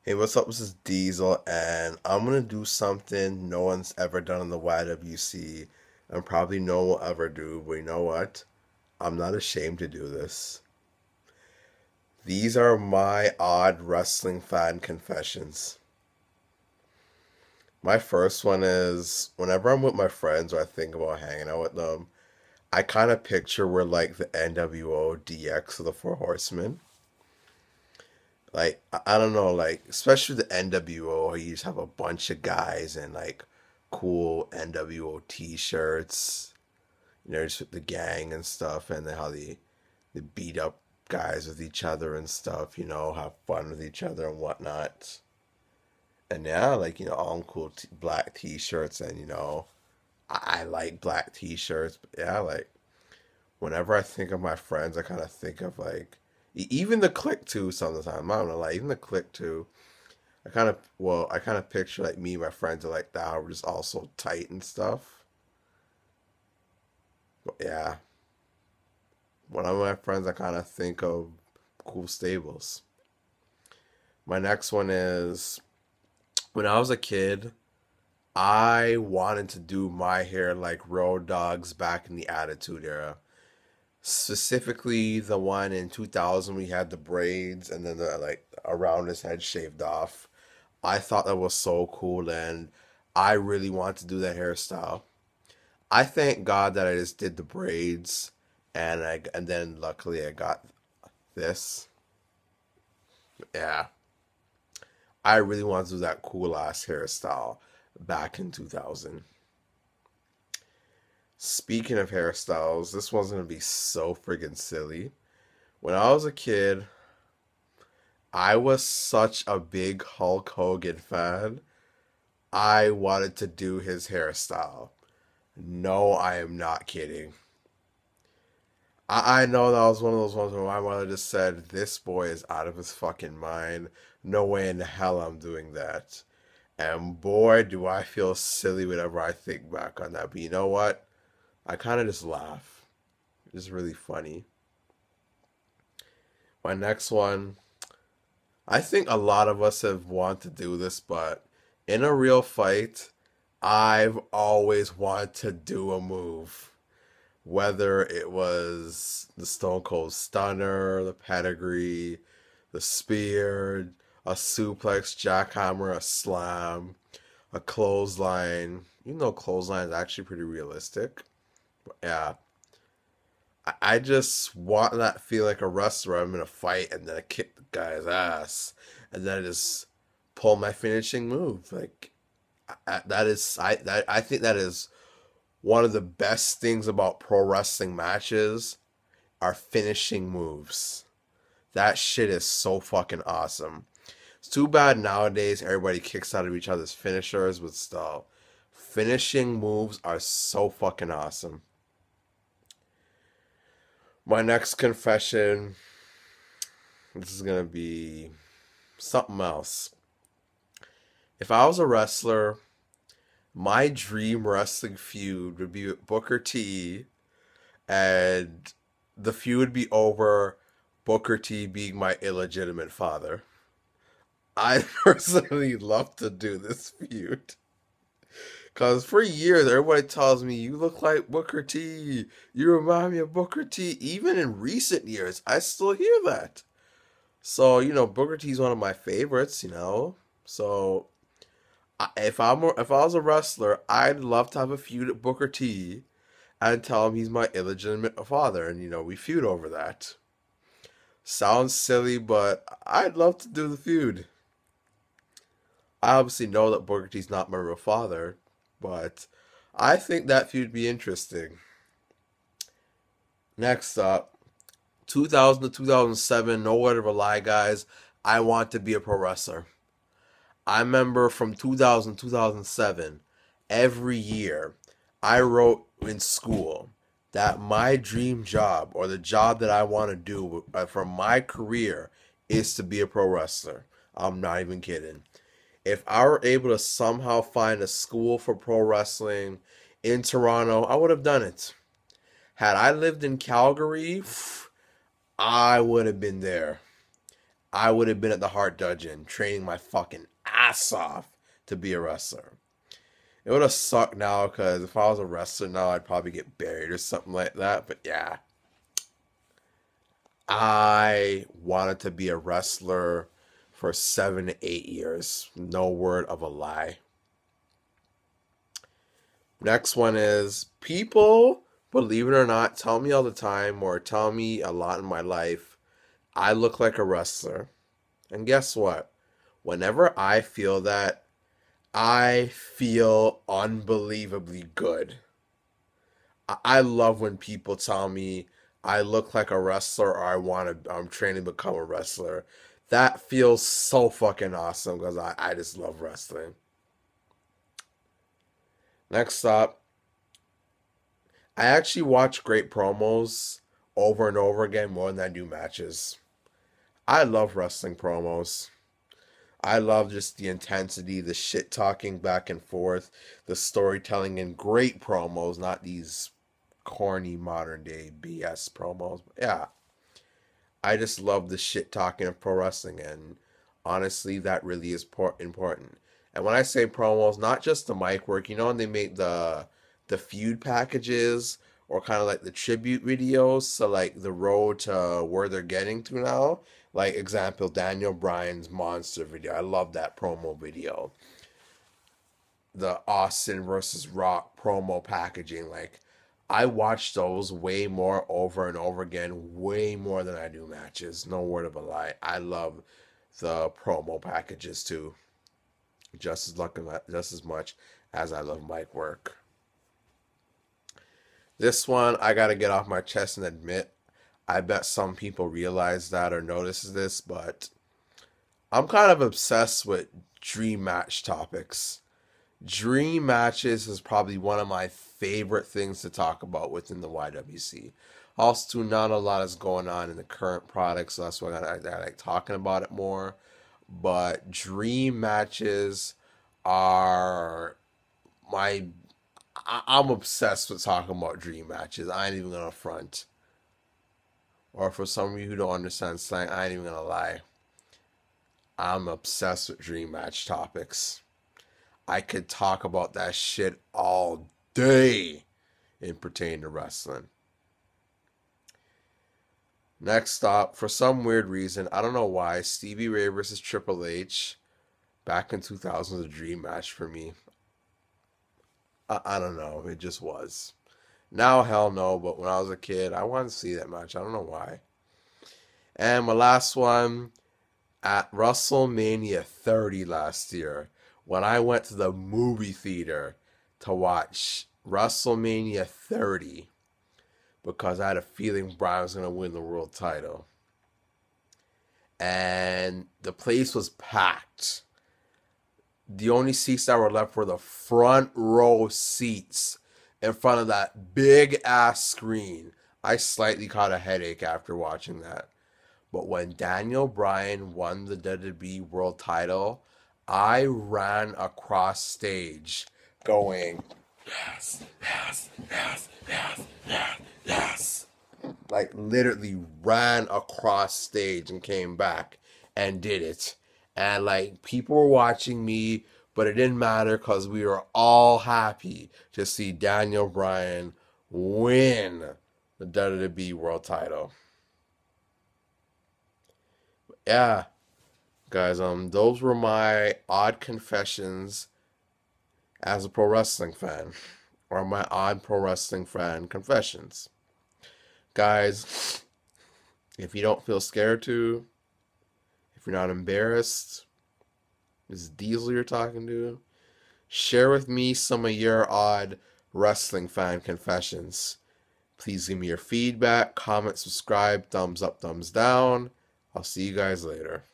Hey, what's up? This is Diesel, and I'm gonna do something no one's ever done in the YWC, and probably no one will ever do. But you know what? I'm not ashamed to do this. These are my odd wrestling fan confessions. My first one is whenever I'm with my friends or I think about hanging out with them, I kind of picture we're like the NWO DX of the Four Horsemen. Like I don't know, like especially the NWO, you just have a bunch of guys in like cool NWO T-shirts, just with the gang and stuff, and then how they beat up guys with each other and stuff, have fun with each other and whatnot. And yeah, like all cool black T-shirts, and I like black T-shirts, but yeah, like whenever I think of my friends, I kind of think of like even the click too. Sometimes I'm not gonna lie, even the click too. I kind of picture like me and my friends are like that. We're just all so tight and stuff. But yeah, when I'm with my friends, I kind of think of cool stables. My next one is when I was a kid, I wanted to do my hair like Road Dogs back in the Attitude Era. Specifically, the one in 2000 we had the braids and then the like around his head shaved off. I thought that was so cool, and I really want to do that hairstyle. I thank God that I just did the braids, and then luckily I got this. Yeah, I really want to do that cool ass hairstyle back in 2000. Speaking of hairstyles, this one's gonna be so friggin' silly. When I was a kid, I was such a big Hulk Hogan fan. I wanted to do his hairstyle. No, I am not kidding. I know that was one of those ones where my mother just said, "This boy is out of his fucking mind. No way in hell I'm doing that." And boy, do I feel silly whenever I think back on that. But you know what? I kind of just laugh. It's really funny. My next one, I think a lot of us have wanted to do this, but in a real fight, I've always wanted to do a move. Whether it was the Stone Cold Stunner, the pedigree, the spear, a suplex, jackhammer, a slam, a clothesline. Even though clothesline is actually pretty realistic. But yeah, I just want that feel like a wrestler. I'm in a fight and then I kick the guy's ass, and then I just pull my finishing move. Like I think that is one of the best things about pro wrestling matches are finishing moves. That shit is so fucking awesome. It's too bad nowadays everybody kicks out of each other's finishers, but still, finishing moves are so fucking awesome. My next confession, this is gonna be something else. If I was a wrestler, my dream wrestling feud would be with Booker T, and the feud would be over Booker T being my illegitimate father. I personally love to do this feud. Because for years, everybody tells me, you look like Booker T. You remind me of Booker T. Even in recent years, I still hear that. So, Booker T is one of my favorites. So, if I was a wrestler, I'd love to have a feud with Booker T and tell him he's my illegitimate father. And, we feud over that. Sounds silly, but I'd love to do the feud. I obviously know that Booker T's not my real father, but I think that feud would be interesting. Next up, 2000 to 2007, no word of a lie, guys. I want to be a pro wrestler. I remember from 2000 to 2007, every year, I wrote in school that my dream job or the job that I want to do for my career is to be a pro wrestler. I'm not even kidding. If I were able to somehow find a school for pro wrestling in Toronto, I would have done it. Had I lived in Calgary, I would have been there. I would have been at the Hart Dungeon training my fucking ass off to be a wrestler. It would have sucked now because if I was a wrestler now, I'd probably get buried or something like that. But yeah, I wanted to be a wrestler for 7 to 8 years. No word of a lie. Next one is people, believe it or not, tell me all the time or tell me a lot in my life, I look like a wrestler. And guess what? Whenever I feel that, I feel unbelievably good. I love when people tell me I look like a wrestler or I'm training to become a wrestler. That feels so fucking awesome because I just love wrestling. Next up, I actually watch great promos over and over again more than I do matches. I love wrestling promos. I love just the intensity, the shit talking back and forth, the storytelling in great promos, not these corny modern day BS promos. But yeah, I just love the shit talking of pro wrestling, and honestly, that really is important. And when I say promos, not just the mic work, you know, when they make the feud packages or kind of like the tribute videos, so like the road to where they're getting to now. Like example, Daniel Bryan's Monster video. I love that promo video. The Austin versus Rock promo packaging, like I watch those way more over and over again, way more than I do matches. No word of a lie. I love the promo packages too, just as much as I love mic work. This one I gotta get off my chest and admit, I bet some people realize that or notices this, but I'm kind of obsessed with dream match topics. Dream matches is probably one of my favorite things to talk about within the YWC. Also, not a lot is going on in the current product, so that's why I like talking about it more. But dream matches are my. I'm obsessed with talking about dream matches. I ain't even gonna front. Or for some of you who don't understand slang, I ain't even gonna lie. I'm obsessed with dream match topics. I could talk about that shit all day in pertaining to wrestling. Next up, for some weird reason, I don't know why, Stevie Ray versus Triple H back in 2000 was a dream match for me. I don't know, it just was. Now, hell no, but when I was a kid, I wanted to see that match. I don't know why. And my last one, at WrestleMania 30 last year, when I went to the movie theater to watch WrestleMania 30 because I had a feeling Bryan was going to win the world title. And the place was packed. The only seats that were left were the front row seats in front of that big ass screen. I slightly caught a headache after watching that. But when Daniel Bryan won the WWE World title, I ran across stage going, yes, yes, yes, yes, yes, yes. Like literally ran across stage and came back and did it. And like people were watching me, but it didn't matter because we were all happy to see Daniel Bryan win the WWE World title. Yeah, guys, those were my odd confessions as a pro wrestling fan, or my odd pro wrestling fan confessions. Guys, if you don't feel scared to, if you're not embarrassed, this is Diesel you're talking to, share with me some of your odd wrestling fan confessions. Please give me your feedback, comment, subscribe, thumbs up, thumbs down. I'll see you guys later.